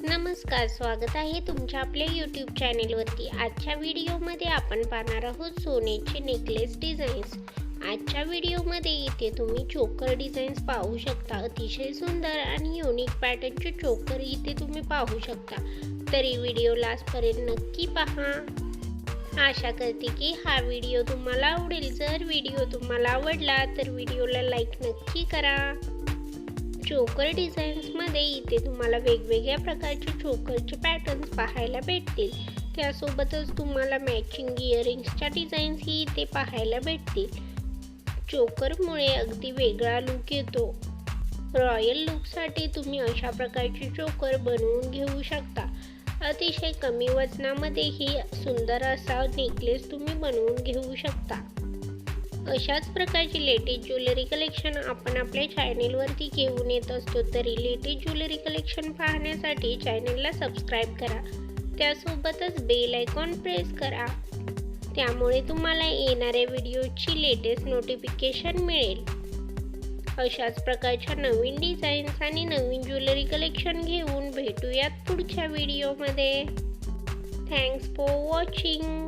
नमस्कार, स्वागत आहे तुमच्या आपल्या यूट्यूब चॅनेलवरती। आजच्या व्हिडिओमध्ये आपण पाहणार आहोत सोन्याचे नेकलेस डिझाईन्स। आजच्या व्हिडिओमध्ये इथे तुम्ही चोकर डिझाईन्स पाहू शकता। अतिशय सुंदर आणि युनिक पॅटर्नचे चोकर इथे तुम्ही पाहू शकता। तरी व्हिडिओ लास्टपर्यंत नक्की पहा। आशा करते की हा व्हिडिओ तुम्हाला आवडेल। जर व्हिडिओ तुम्हाला आवडला तर व्हिडिओला लाईक नक्की करा। चोकर डिझाईन्समध्ये इथे तुम्हाला वेगवेगळ्या प्रकारचे चोकरचे पॅटर्न्स पाहायला भेटतील। त्यासोबतच तुम्हाला मॅचिंग इयरिंग्सच्या डिझाईन्सही इथे पाहायला भेटतील। चोकरमुळे अगदी वेगळा लुक येतो। रॉयल लुकसाठी तुम्ही अशा प्रकारचे चोकर बनवून घेऊ शकता। अतिशय कमी वजनामध्ये ही सुंदर असा नेकलेस तुम्ही बनवून घेऊ शकता। अशाच प्रकारची लेटेस्ट ज्वेलरी कलेक्शन आपण आपल्या चॅनेलवरती घेऊन येत असतो। तरी लेटेस्ट ज्वेलरी कलेक्शन पाहण्यासाठी चॅनेलला सबस्क्राईब करा। त्यासोबतच बेल आयकॉन प्रेस करा। त्यामुळे तुम्हाला येणाऱ्या व्हिडिओची लेटेस्ट नोटिफिकेशन मिळेल। अशाच प्रकारच्या नवीन डिझाईन्स आणि नवीन ज्वेलरी कलेक्शन घेऊन भेटूयात पुढच्या व्हिडिओमध्ये। Thanks for watching.